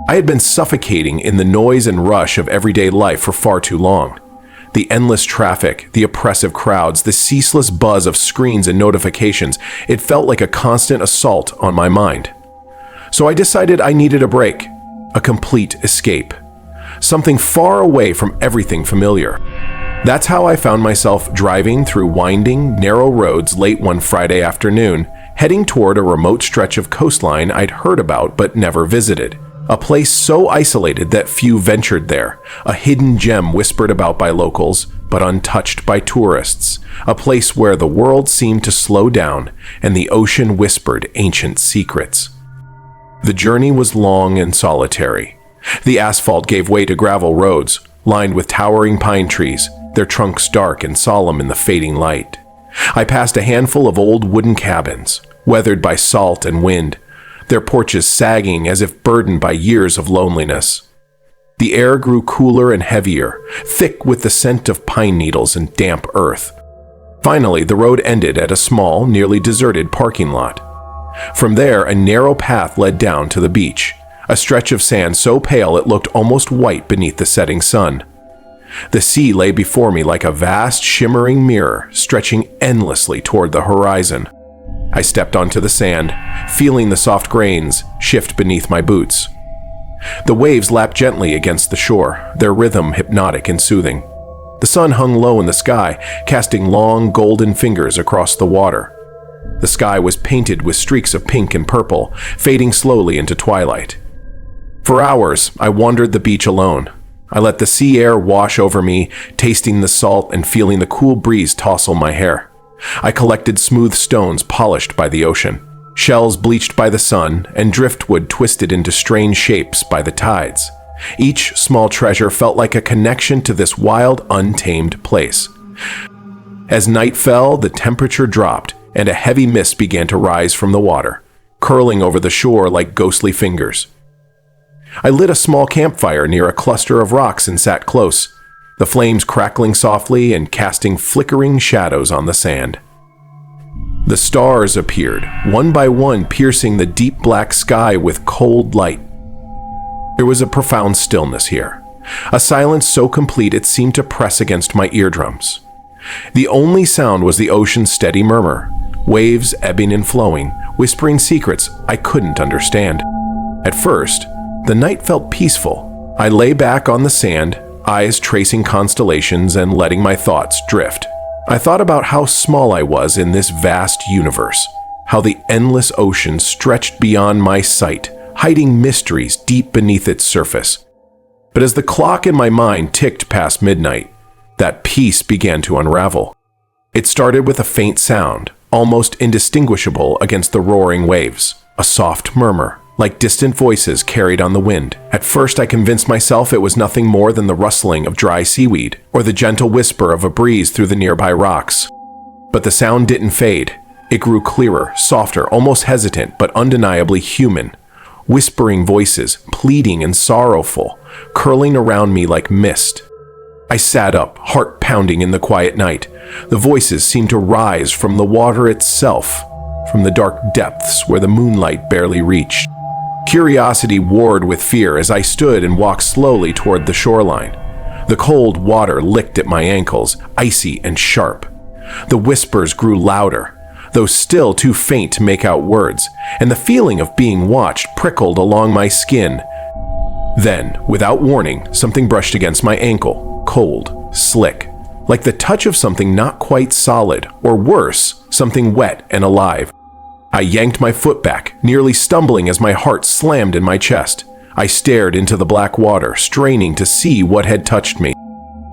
I had been suffocating in the noise and rush of everyday life for far too long. The endless traffic, the oppressive crowds, the ceaseless buzz of screens and notifications, it felt like a constant assault on my mind. So I decided I needed a break, a complete escape, something far away from everything familiar. That's how I found myself driving through winding, narrow roads late one Friday afternoon, heading toward a remote stretch of coastline I'd heard about but never visited. A place so isolated that few ventured there, a hidden gem whispered about by locals, but untouched by tourists, a place where the world seemed to slow down and the ocean whispered ancient secrets. The journey was long and solitary. The asphalt gave way to gravel roads, lined with towering pine trees, their trunks dark and solemn in the fading light. I passed a handful of old wooden cabins, weathered by salt and wind, their porches sagging as if burdened by years of loneliness. The air grew cooler and heavier, thick with the scent of pine needles and damp earth. Finally, the road ended at a small, nearly deserted parking lot. From there, a narrow path led down to the beach, a stretch of sand so pale it looked almost white beneath the setting sun. The sea lay before me like a vast, shimmering mirror, stretching endlessly toward the horizon. I stepped onto the sand, feeling the soft grains shift beneath my boots. The waves lapped gently against the shore, their rhythm hypnotic and soothing. The sun hung low in the sky, casting long golden fingers across the water. The sky was painted with streaks of pink and purple, fading slowly into twilight. For hours, I wandered the beach alone. I let the sea air wash over me, tasting the salt and feeling the cool breeze tousle my hair. I collected smooth stones polished by the ocean, shells bleached by the sun, and driftwood twisted into strange shapes by the tides. Each small treasure felt like a connection to this wild, untamed place. As night fell, the temperature dropped, and a heavy mist began to rise from the water, curling over the shore like ghostly fingers. I lit a small campfire near a cluster of rocks and sat close, the flames crackling softly and casting flickering shadows on the sand. The stars appeared, one by one piercing the deep black sky with cold light. There was a profound stillness here, a silence so complete it seemed to press against my eardrums. The only sound was the ocean's steady murmur, waves ebbing and flowing, whispering secrets I couldn't understand. At first, the night felt peaceful. I lay back on the sand, eyes tracing constellations and letting my thoughts drift. I thought about how small I was in this vast universe, how the endless ocean stretched beyond my sight, hiding mysteries deep beneath its surface. But as the clock in my mind ticked past midnight, that peace began to unravel. It started with a faint sound, almost indistinguishable against the roaring waves, a soft murmur, like distant voices carried on the wind. At first I convinced myself it was nothing more than the rustling of dry seaweed, or the gentle whisper of a breeze through the nearby rocks. But the sound didn't fade. It grew clearer, softer, almost hesitant, but undeniably human. Whispering voices, pleading and sorrowful, curling around me like mist. I sat up, heart pounding in the quiet night. The voices seemed to rise from the water itself, from the dark depths where the moonlight barely reached. Curiosity warred with fear as I stood and walked slowly toward the shoreline. The cold water licked at my ankles, icy and sharp. The whispers grew louder, though still too faint to make out words, and the feeling of being watched prickled along my skin. Then, without warning, something brushed against my ankle, cold, slick, like the touch of something not quite solid, or worse, something wet and alive. I yanked my foot back, nearly stumbling as my heart slammed in my chest. I stared into the black water, straining to see what had touched me.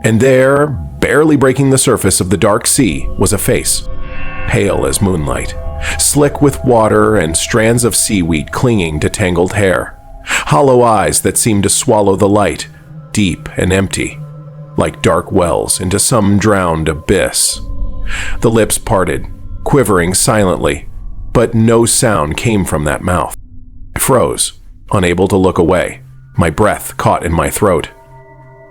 And there, barely breaking the surface of the dark sea, was a face, pale as moonlight, slick with water and strands of seaweed clinging to tangled hair. Hollow eyes that seemed to swallow the light, deep and empty, like dark wells into some drowned abyss. The lips parted, quivering silently, but no sound came from that mouth. I froze, unable to look away, my breath caught in my throat.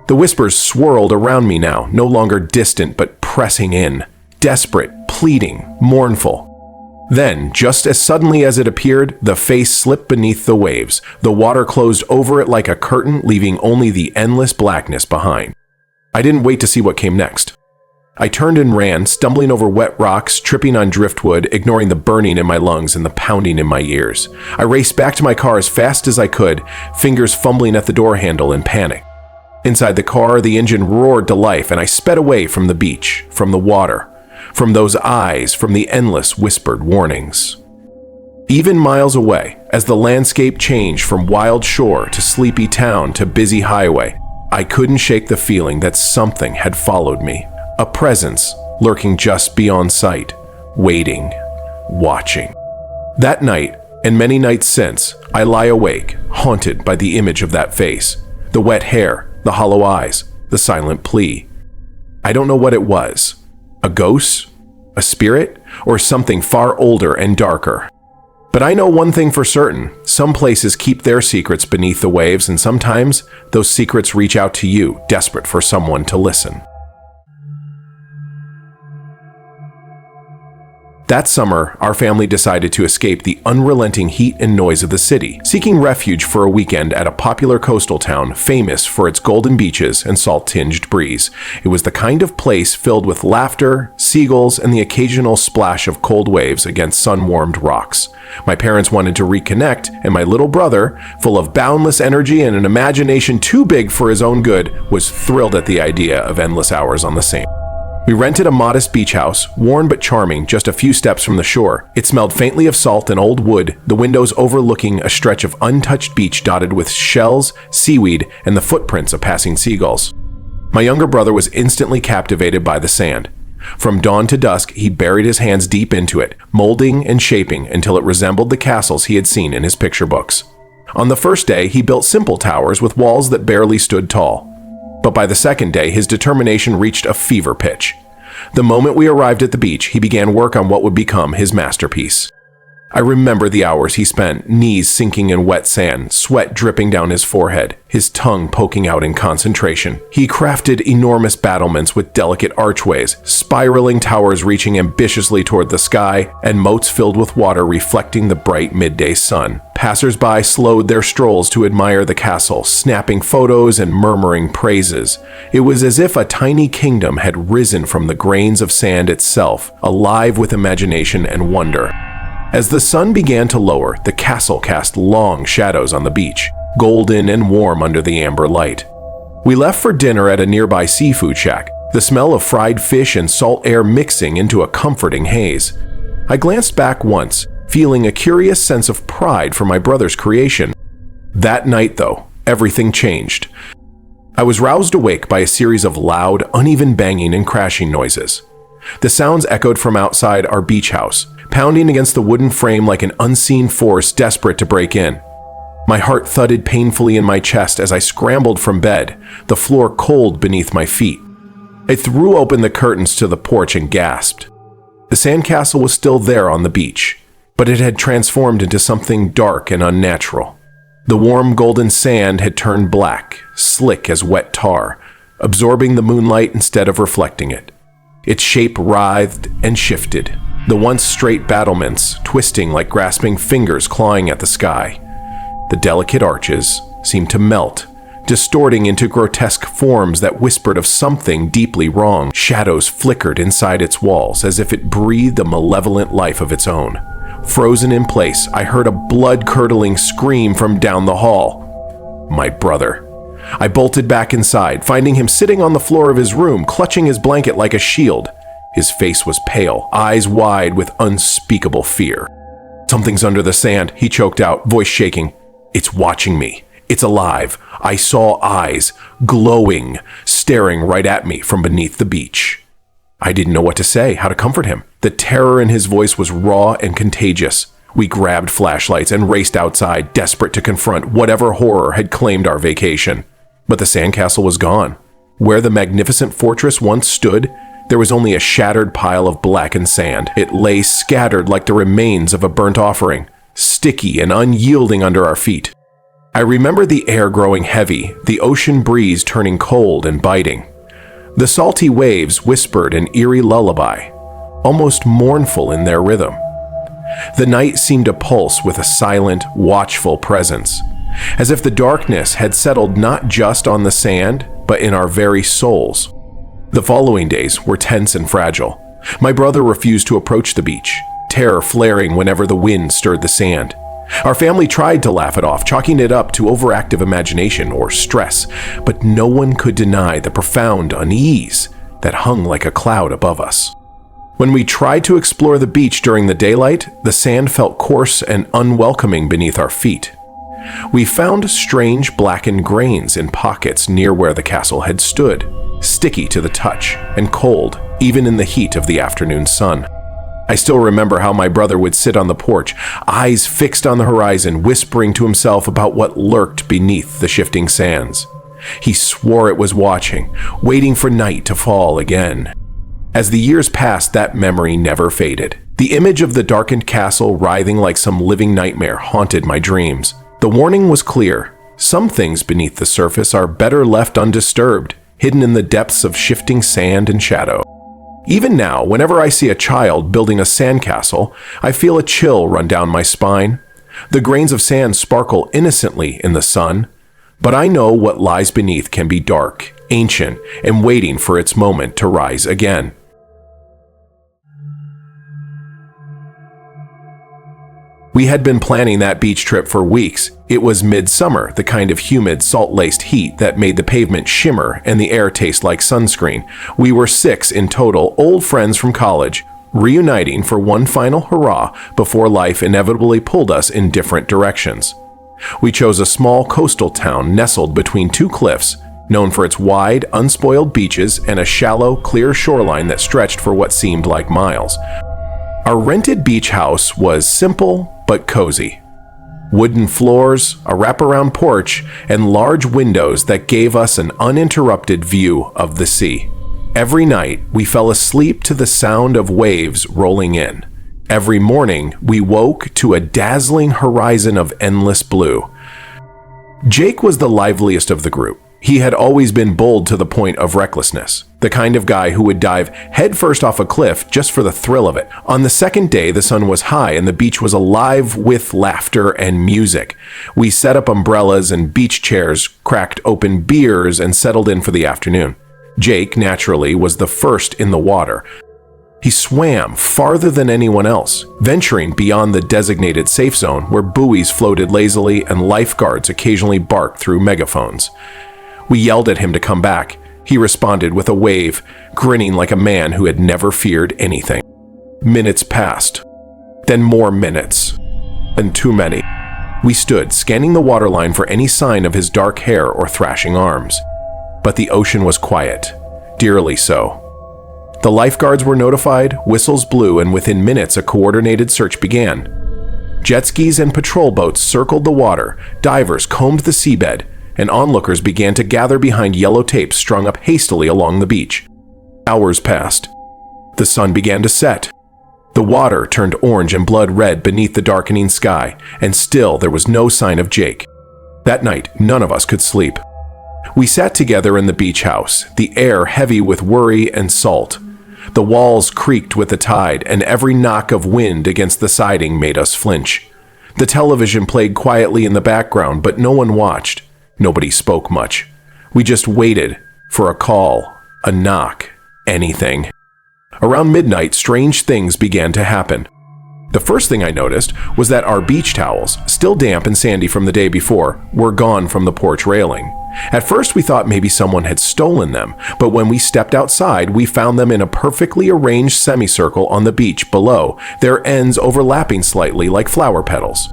The whispers swirled around me now, no longer distant but pressing in, desperate, pleading, mournful. Then, just as suddenly as it appeared, the face slipped beneath the waves. The water closed over it like a curtain, leaving only the endless blackness behind. I didn't wait to see what came next. I turned and ran, stumbling over wet rocks, tripping on driftwood, ignoring the burning in my lungs and the pounding in my ears. I raced back to my car as fast as I could, fingers fumbling at the door handle in panic. Inside the car, the engine roared to life, and I sped away from the beach, from the water, from those eyes, from the endless whispered warnings. Even miles away, as the landscape changed from wild shore to sleepy town to busy highway, I couldn't shake the feeling that something had followed me. A presence lurking just beyond sight, waiting, watching. That night, and many nights since, I lie awake, haunted by the image of that face, the wet hair, the hollow eyes, the silent plea. I don't know what it was. A ghost? A spirit? Or something far older and darker? But I know one thing for certain. Some places keep their secrets beneath the waves, and sometimes those secrets reach out to you, desperate for someone to listen. That summer, our family decided to escape the unrelenting heat and noise of the city, seeking refuge for a weekend at a popular coastal town famous for its golden beaches and salt-tinged breeze. It was the kind of place filled with laughter, seagulls, and the occasional splash of cold waves against sun-warmed rocks. My parents wanted to reconnect, and my little brother, full of boundless energy and an imagination too big for his own good, was thrilled at the idea of endless hours on the sand. We rented a modest beach house, worn but charming, just a few steps from the shore. It smelled faintly of salt and old wood, the windows overlooking a stretch of untouched beach dotted with shells, seaweed, and the footprints of passing seagulls. My younger brother was instantly captivated by the sand. From dawn to dusk, he buried his hands deep into it, molding and shaping until it resembled the castles he had seen in his picture books. On the first day, he built simple towers with walls that barely stood tall. But by the second day, his determination reached a fever pitch. The moment we arrived at the beach, he began work on what would become his masterpiece. I remember the hours he spent, knees sinking in wet sand, sweat dripping down his forehead, his tongue poking out in concentration. He crafted enormous battlements with delicate archways, spiraling towers reaching ambitiously toward the sky, and moats filled with water reflecting the bright midday sun. Passers-by slowed their strolls to admire the castle, snapping photos and murmuring praises. It was as if a tiny kingdom had risen from the grains of sand itself, alive with imagination and wonder. As the sun began to lower, the castle cast long shadows on the beach, golden and warm under the amber light. We left for dinner at a nearby seafood shack, the smell of fried fish and salt air mixing into a comforting haze. I glanced back once, feeling a curious sense of pride for my brother's creation. That night, though, everything changed. I was roused awake by a series of loud, uneven banging and crashing noises. The sounds echoed from outside our beach house, pounding against the wooden frame like an unseen force desperate to break in. My heart thudded painfully in my chest as I scrambled from bed, the floor cold beneath my feet. I threw open the curtains to the porch and gasped. The sandcastle was still there on the beach, but it had transformed into something dark and unnatural. The warm golden sand had turned black, slick as wet tar, absorbing the moonlight instead of reflecting it. Its shape writhed and shifted, the once straight battlements twisting like grasping fingers clawing at the sky. The delicate arches seemed to melt, distorting into grotesque forms that whispered of something deeply wrong. Shadows flickered inside its walls as if it breathed a malevolent life of its own. Frozen in place, I heard a blood-curdling scream from down the hall. My brother. I bolted back inside, finding him sitting on the floor of his room, clutching his blanket like a shield. His face was pale, eyes wide with unspeakable fear. "Something's under the sand," he choked out, voice shaking. "It's watching me. It's alive. I saw eyes, glowing, staring right at me from beneath the beach." I didn't know what to say, how to comfort him. The terror in his voice was raw and contagious. We grabbed flashlights and raced outside, desperate to confront whatever horror had claimed our vacation. But the sandcastle was gone. Where the magnificent fortress once stood, there was only a shattered pile of blackened sand. It lay scattered like the remains of a burnt offering, sticky and unyielding under our feet. I remember the air growing heavy, the ocean breeze turning cold and biting. The salty waves whispered an eerie lullaby, almost mournful in their rhythm. The night seemed to pulse with a silent, watchful presence, as if the darkness had settled not just on the sand, but in our very souls. The following days were tense and fragile. My brother refused to approach the beach, terror flaring whenever the wind stirred the sand. Our family tried to laugh it off, chalking it up to overactive imagination or stress, but no one could deny the profound unease that hung like a cloud above us. When we tried to explore the beach during the daylight, the sand felt coarse and unwelcoming beneath our feet. We found strange blackened grains in pockets near where the castle had stood, sticky to the touch and cold even in the heat of the afternoon sun. I still remember how my brother would sit on the porch, eyes fixed on the horizon, whispering to himself about what lurked beneath the shifting sands. He swore it was watching, waiting for night to fall again. As the years passed, that memory never faded. The image of the darkened castle writhing like some living nightmare haunted my dreams. The warning was clear. Some things beneath the surface are better left undisturbed, hidden in the depths of shifting sand and shadow. Even now, whenever I see a child building a sandcastle, I feel a chill run down my spine. The grains of sand sparkle innocently in the sun, but I know what lies beneath can be dark, ancient, and waiting for its moment to rise again. We had been planning that beach trip for weeks. It was midsummer, the kind of humid, salt-laced heat that made the pavement shimmer and the air taste like sunscreen. We were 6 in total, old friends from college, reuniting for one final hurrah before life inevitably pulled us in different directions. We chose a small coastal town nestled between 2 cliffs, known for its wide, unspoiled beaches and a shallow, clear shoreline that stretched for what seemed like miles. Our rented beach house was simple but cozy. Wooden floors, a wraparound porch, and large windows that gave us an uninterrupted view of the sea. Every night, we fell asleep to the sound of waves rolling in. Every morning, we woke to a dazzling horizon of endless blue. Jake was the liveliest of the group. He had always been bold to the point of recklessness, the kind of guy who would dive headfirst off a cliff just for the thrill of it. On the second day, the sun was high and the beach was alive with laughter and music. We set up umbrellas and beach chairs, cracked open beers, and settled in for the afternoon. Jake, naturally, was the first in the water. He swam farther than anyone else, venturing beyond the designated safe zone where buoys floated lazily and lifeguards occasionally barked through megaphones. We yelled at him to come back. He responded with a wave, grinning like a man who had never feared anything. Minutes passed. Then more minutes. And too many. We stood, scanning the waterline for any sign of his dark hair or thrashing arms. But the ocean was quiet, dearly so. The lifeguards were notified, whistles blew, and within minutes a coordinated search began. Jet skis and patrol boats circled the water, divers combed the seabed, and onlookers began to gather behind yellow tapes strung up hastily along the beach. Hours passed. The sun began to set. The water turned orange and blood red beneath the darkening sky, and still there was no sign of Jake. That night, none of us could sleep. We sat together in the beach house, the air heavy with worry and salt. The walls creaked with the tide, and every knock of wind against the siding made us flinch. The television played quietly in the background, but no one watched. Nobody spoke much. We just waited for a call, a knock, anything. Around midnight, strange things began to happen. The first thing I noticed was that our beach towels, still damp and sandy from the day before, were gone from the porch railing. At first we thought maybe someone had stolen them, but when we stepped outside, we found them in a perfectly arranged semicircle on the beach below, their ends overlapping slightly like flower petals.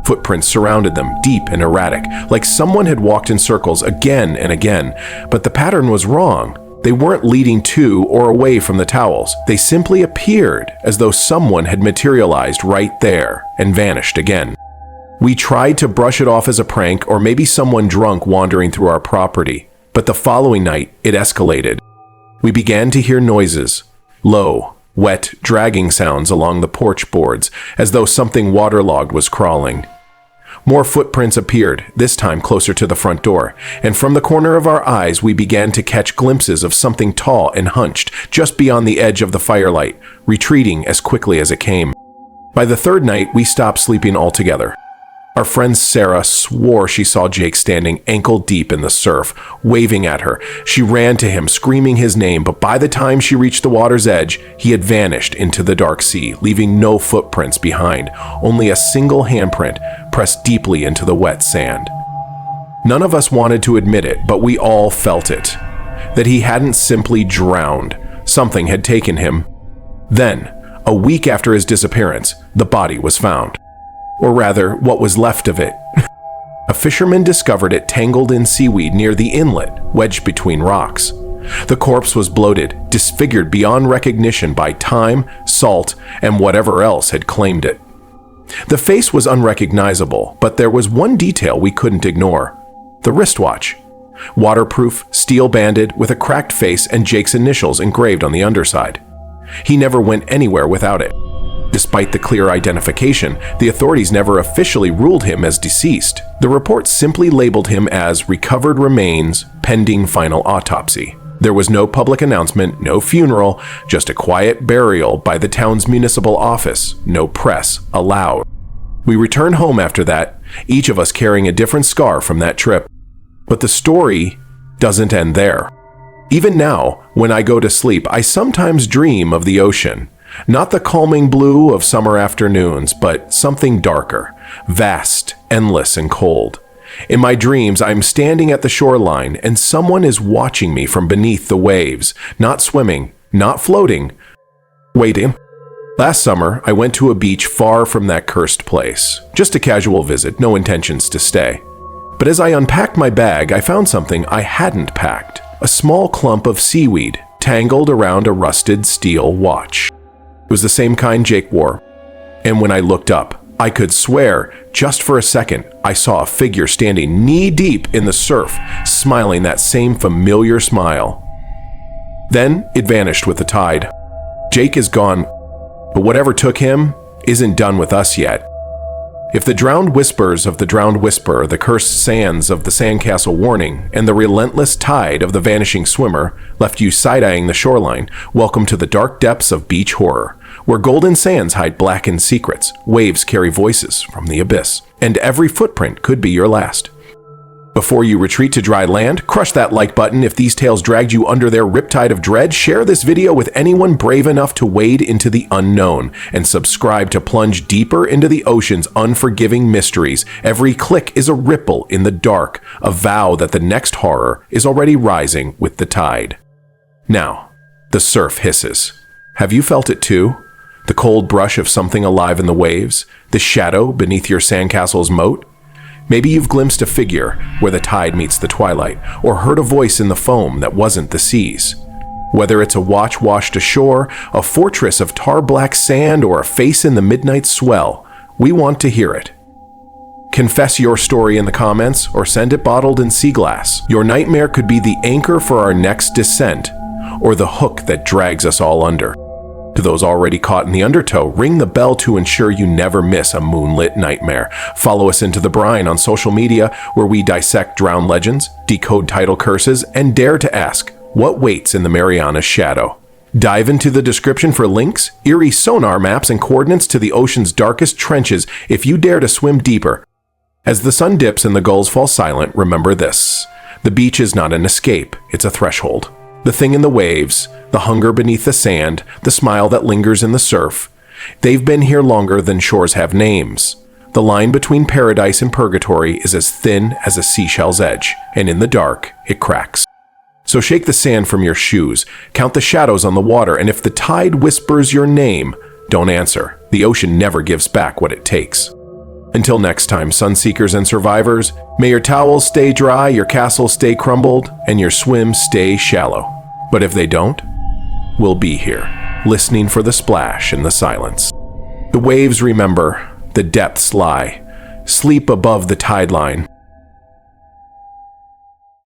Footprints surrounded them, deep and erratic, like someone had walked in circles again and again, but the pattern was wrong. They weren't leading to or away from the towels. They simply appeared as though someone had materialized right there and vanished again. We tried to brush it off as a prank or maybe someone drunk wandering through our property, but the following night it escalated. We began to hear noises, low, wet, dragging sounds along the porch boards, as though something waterlogged was crawling. More footprints appeared, this time closer to the front door, and from the corner of our eyes we began to catch glimpses of something tall and hunched just beyond the edge of the firelight, retreating as quickly as it came. By the third night, we stopped sleeping altogether. Our friend Sarah swore she saw Jake standing ankle deep in the surf, waving at her. She ran to him, screaming his name, but by the time she reached the water's edge, he had vanished into the dark sea, leaving no footprints behind, only a single handprint pressed deeply into the wet sand. None of us wanted to admit it, but we all felt it, that he hadn't simply drowned. Something had taken him. Then, a week after his disappearance, the body was found. Or rather, what was left of it. A fisherman discovered it tangled in seaweed near the inlet, wedged between rocks. The corpse was bloated, disfigured beyond recognition by time, salt, and whatever else had claimed it. The face was unrecognizable, but there was one detail we couldn't ignore: the wristwatch. Waterproof, steel-banded, with a cracked face and Jake's initials engraved on the underside. He never went anywhere without it. Despite the clear identification, the authorities never officially ruled him as deceased. The report simply labeled him as recovered remains, pending final autopsy. There was no public announcement, no funeral, just a quiet burial by the town's municipal office, no press allowed. We returned home after that, each of us carrying a different scar from that trip. But the story doesn't end there. Even now, when I go to sleep, I sometimes dream of the ocean. Not the calming blue of summer afternoons, but something darker, vast, endless, and cold. In my dreams, I'm standing at the shoreline, and someone is watching me from beneath the waves, not swimming, not floating, waiting. Last summer, I went to a beach far from that cursed place. Just a casual visit, no intentions to stay. But as I unpacked my bag, I found something I hadn't packed: a small clump of seaweed tangled around a rusted steel watch. It was the same kind Jake wore. And when I looked up, I could swear, just for a second, I saw a figure standing knee-deep in the surf, smiling that same familiar smile. Then it vanished with the tide. Jake is gone, but whatever took him isn't done with us yet. If the drowned whispers of the drowned whisper, the cursed sands of the Sandcastle Warning, and the relentless tide of the Vanishing Swimmer left you side-eyeing the shoreline, welcome to the dark depths of beach horror, where golden sands hide blackened secrets, waves carry voices from the abyss, and every footprint could be your last. Before you retreat to dry land, crush that like button if these tales dragged you under their riptide of dread. Share this video with anyone brave enough to wade into the unknown, and subscribe to plunge deeper into the ocean's unforgiving mysteries. Every click is a ripple in the dark, a vow that the next horror is already rising with the tide. Now, the surf hisses. Have you felt it too? The cold brush of something alive in the waves? The shadow beneath your sandcastle's moat? Maybe you've glimpsed a figure where the tide meets the twilight, or heard a voice in the foam that wasn't the sea's. Whether it's a watch washed ashore, a fortress of tar-black sand, or a face in the midnight swell, we want to hear it. Confess your story in the comments, or send it bottled in sea glass. Your nightmare could be the anchor for our next descent, or the hook that drags us all under. To those already caught in the undertow, ring the bell to ensure you never miss a moonlit nightmare. Follow us into the brine on social media, where we dissect drowned legends, decode tidal curses, and dare to ask, what waits in the Mariana's shadow? Dive into the description for links, eerie sonar maps, and coordinates to the ocean's darkest trenches if you dare to swim deeper. As the sun dips and the gulls fall silent, remember this: the beach is not an escape, it's a threshold. The thing in the waves, the hunger beneath the sand, the smile that lingers in the surf, they've been here longer than shores have names. The line between paradise and purgatory is as thin as a seashell's edge, and in the dark, it cracks. So shake the sand from your shoes, count the shadows on the water, and if the tide whispers your name, don't answer. The ocean never gives back what it takes. Until next time, sunseekers and survivors, may your towels stay dry, your castle stay crumbled, and your swim stay shallow. But if they don't, we'll be here, listening for the splash in the silence. The waves remember, the depths lie. Sleep above the tide line.